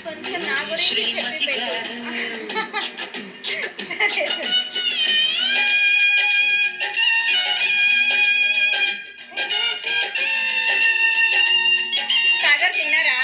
కొంచెం నా గురించి చెప్పి పెట్టు. సాగర్ తిన్నారా?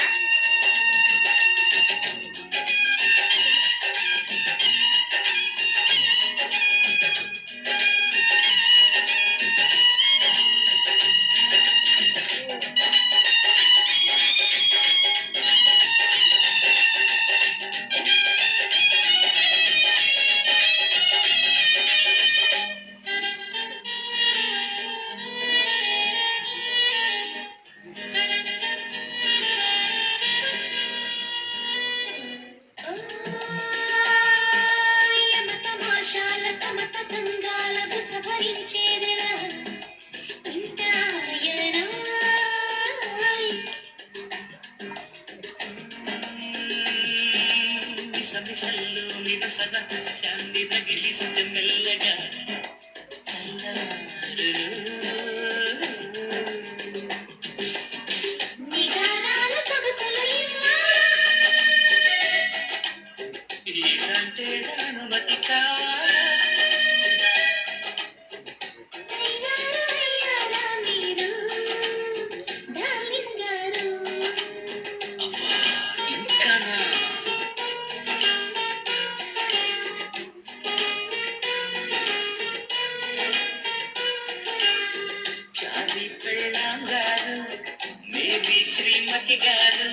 శ్రీమతి గారు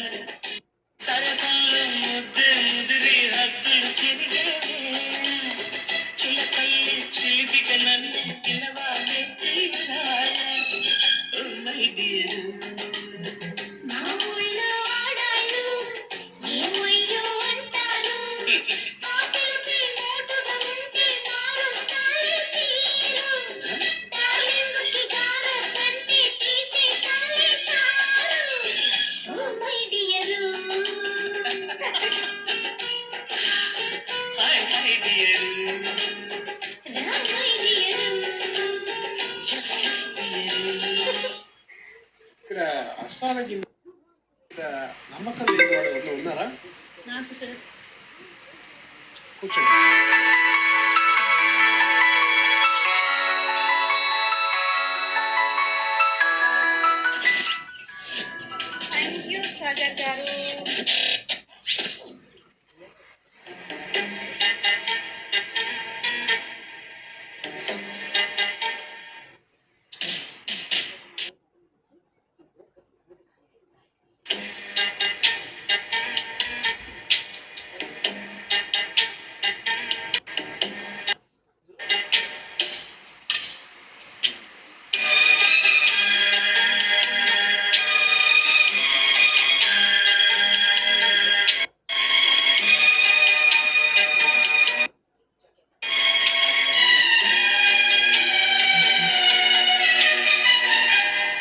సరసంలో ముద్దు ముదిరి హద్దులు చెరిగే చిలకల్లి చిలిపిక నన్ను పిలవాలే తీరాలి. ఓ మై డియర్, నా ఊళ్ళో నమ్మకం లేని వాడు ఎవరు ఉన్నారా? నాకు సార్ కూర్చోండి. థ్యాంక్ యూ సాగర్ గారు.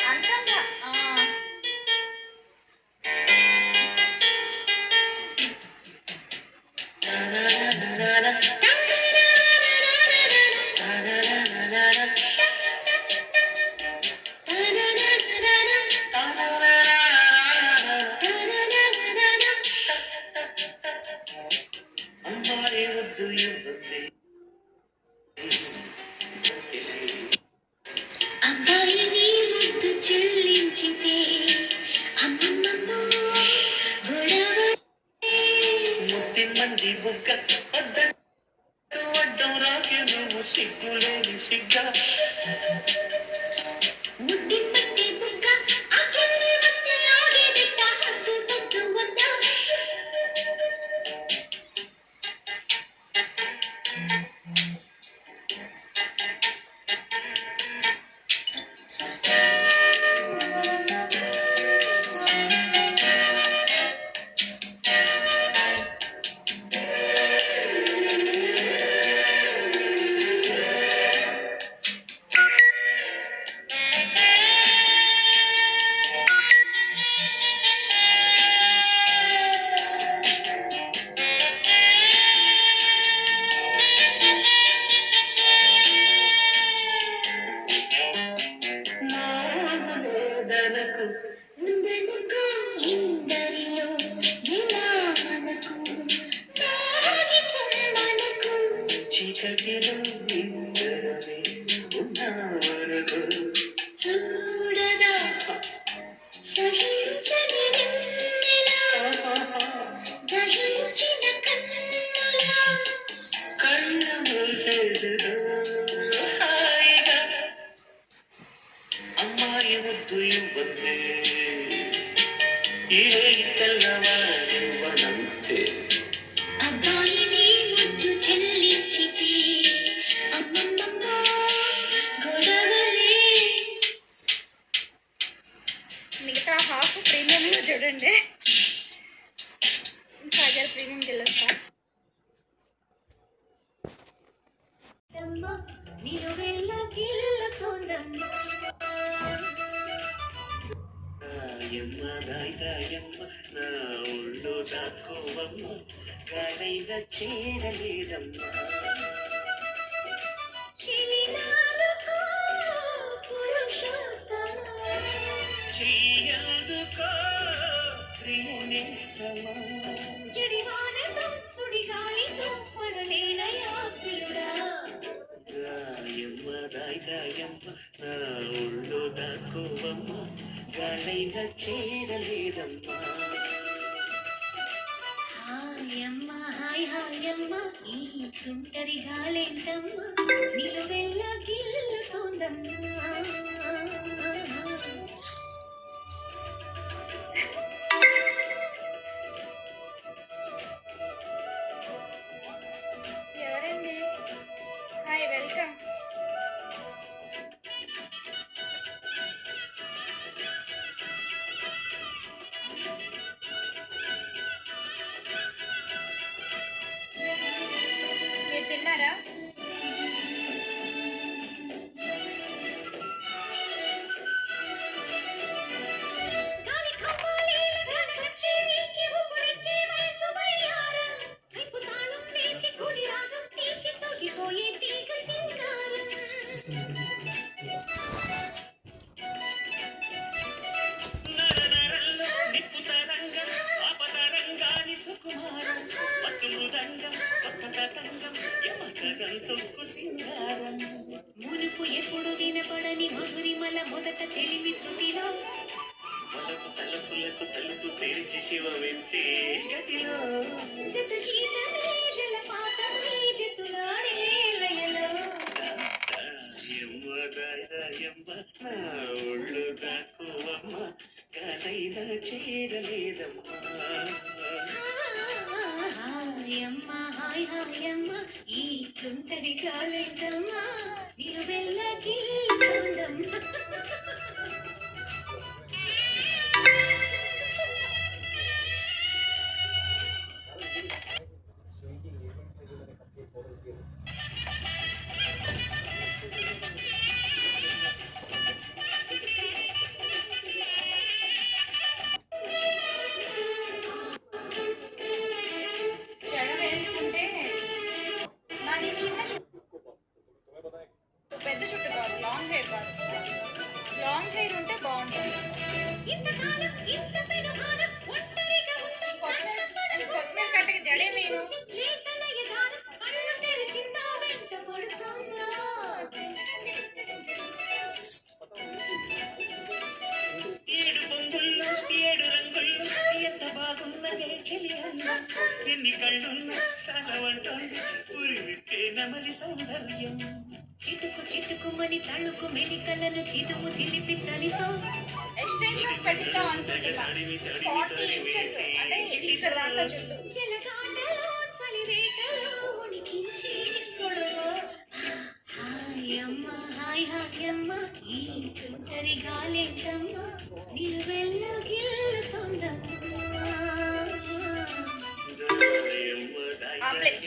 అంతంగా అబ్బాయిని ముద్దు చెల్లించితే అమ్మమ్మమ్మో గొడవ ముత్తిమంది బుగ్గ అడ్డం రాకే నువ్వు సిగ్గులేని సిగ్గా ముద్ది పట్టి బుగ్గ అక్కడే వస్తే ఆగేదిట్ట హద్దు తద్దు వద్దా ఉందనుకో ఇందరిలో ఎలా మనకు తాగి పొమ్మనకు చీకటిలో నిందరవే ఉన్నవరకు చూడదా సహించని వెన్నెలా దహించిన కన్నులా కళ్ళు మూసేదుదో హాయిగా అమ్మాయి ముద్దు ఇవ్వద్దే ఏ తెల్లవారివ్వనంతే అబ్బాయిని ముద్దు చెల్లించితే అమ్మమ్మమ్మో గొడవలే మిగతా హాఫ్ ప్రీమియంలో చూడండి. సాగర్ ప్రీమియం గెలుస్తా. నిలువెల్ల గిల్లుతోందమ్మ దాయమ్మ దాయమ్మ నా ఒళ్ళు దాక్కోవమ్మ గాడైన చేరలేదమ్మా చిలినాలుకో పురుషోత్తమ చెయ్యదుకో ప్రియనేస్తమా జడివానతో సుడిగాలితో పడలేనయా ప్రియుడా దాయమ్మ దాయమ్మ నా ఒళ్ళు దాక్కోవమ్మ గాడైన చేరలేదమ్మా హాయమ్మ హాయ్ హాయమ్మ ఈ తుంటరి గాలేంటమ్మ నిలువెల్ల గిల్లుతోందమ్మా ఎవరండి? Hi, welcome. మీరు తిన్నారా? గాలి కవ్వాలి గనగచ్చి నీకి ఊపిరిచ్చి వయసు వయ్యారం కైపు తాళం వేసి కొడి రాగం తీసి తొగిపోయే తీగ సింగారం నరనా శివమింతే గతిలో జత గీతమే జలపాతమే జతులాడే లయలో యమ్మ నా ఒళ్ళు దాక్కువమ్మ కాదైనా చేరలేదమ్మా హాయమ్మ హాయ్ హాయమ్మ ఈ తుంటరి కాలేదమ్మ నిలువెల్లకి జడ వేసుకుంటే నాది చిన్న చుట్టు, పెద్ద చుట్టు కాదు, లాంగ్ హెయిర్ కాదు. లాంగ్ హెయిర్ ఉంటే బాగుంటుంది. ఇంతకాలం ఇంత పెనుగానం ఒంటరిగా ఉన్న కొత్తిమీర కట్టకి జడే మీరు లేతలయ దానం కళ్ళు తెరిచిందా వెంట పడుతుందా ఏడు పొంగుల్లో ఏడు రంగుల్లో ఎంత బాగున్నదే చెలి అన్న ఎన్ని కళ్ళున్నా సలవంటోంది ఉరివిట్టే నమలి సౌందర్యం చిటుకు చిటుకుమని తళుకు మెలికలను చిదుము చిలిపి చలితో ఎక్స్టెన్షన్స్ పెట్టిద్దాం అనుకుంటున్నా. 40 inches అంటే ఇక్కడ దాకా చుట్టూ. చెలగాటలో చలివేటలో ఉడికించి కొడవో హాయమ్మ హాయ్ హాయమ్మ ఈ తుంటరి గాలేంటమ్మ నిలువెల్ల గిల్లుతోందమ్మా ఆమ్లెట్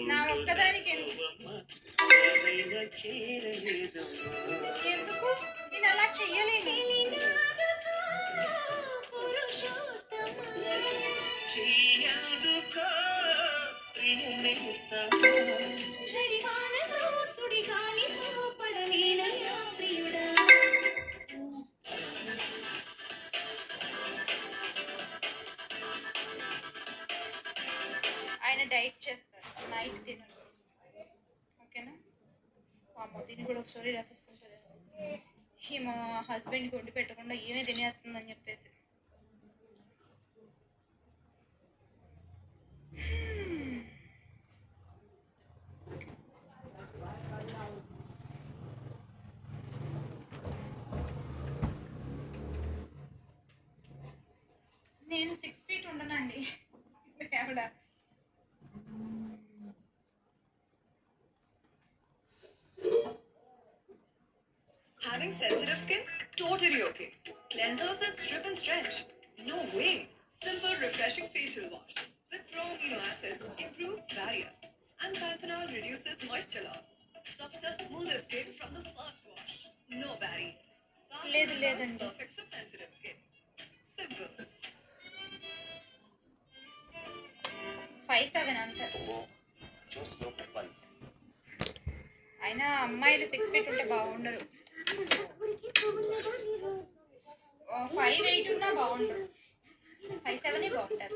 నా ఒక్కదానికి ఎందుకు నేను అలా చెయ్యలేను. ఆయన డైట్ చేస్తారు, నైట్ తినరు. ఓకేనా? పాపం దీన్ని కూడా ఒక స్టోరీ రాసేసుకుంటుంది. మా హస్బెండ్కి వండి పెట్టకుండా ఏమే తినేస్తుందని చెప్పేసి. నేను 6 feet ఉండనండి. ఆవిడ Having sensitive skin? Totally okay. Cleansers that strip and stretch? No way. Simple, refreshing facial wash with pro amino acids improves barrier, and panthenol reduces moisture loss. Softer, smoother skin from the first wash. No barriers. లేదండి. Perfect for sensitive skin. Simple. 5'7" అంతే. అయినా అమ్మాయిలు 6 feet ఉంటే బాగుండరు. 5'8" ఉన్నా బాగుండరు. 5'7" బాగుంటారు.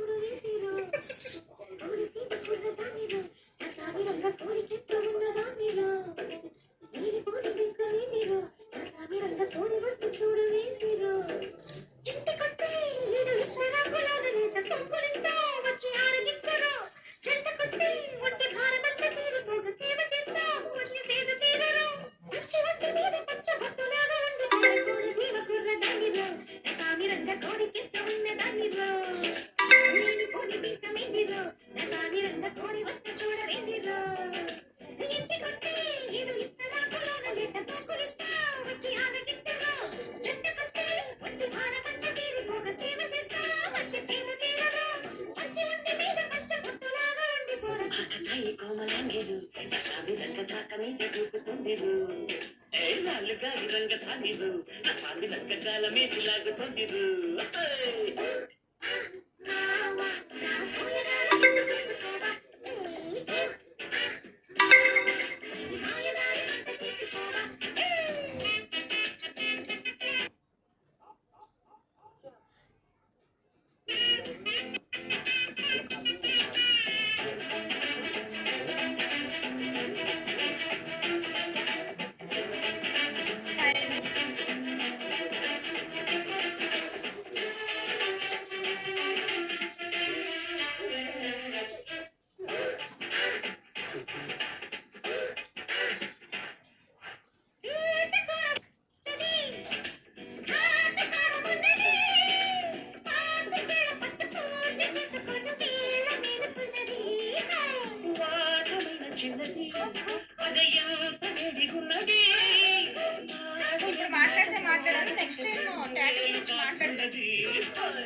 Next time tattoo గురించి మాట్లాడతాను.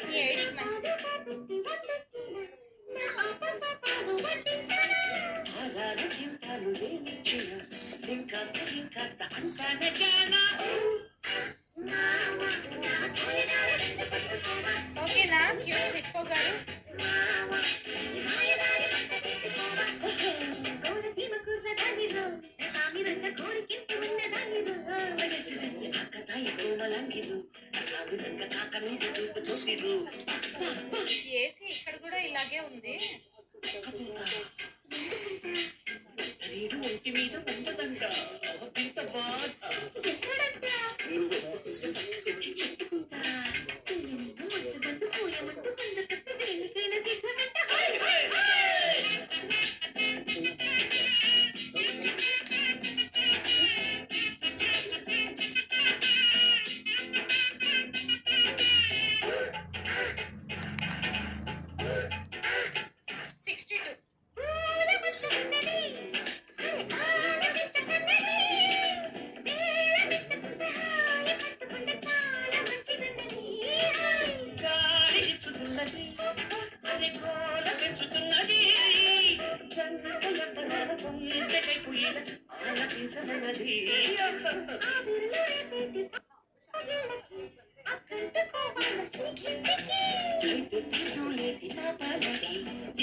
నీ ఐడికి మంచిది. ఓకేనా క్యూట్ హిప్పో గారు? ఏసీ ఇక్కడ కూడా ఇలాగే ఉంది.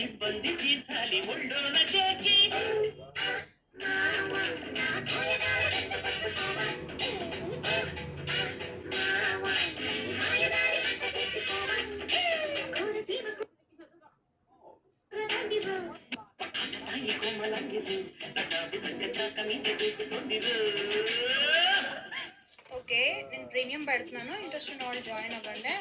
ఇబ్బంది తీర్చాలి ఒళ్ళోన చేర్చి ఓకే నేను ప్రీమియం పెడుతున్నాను. ఇంట్రెస్ట్ ఉన్న వాళ్ళు జాయిన్ అవ్వండి.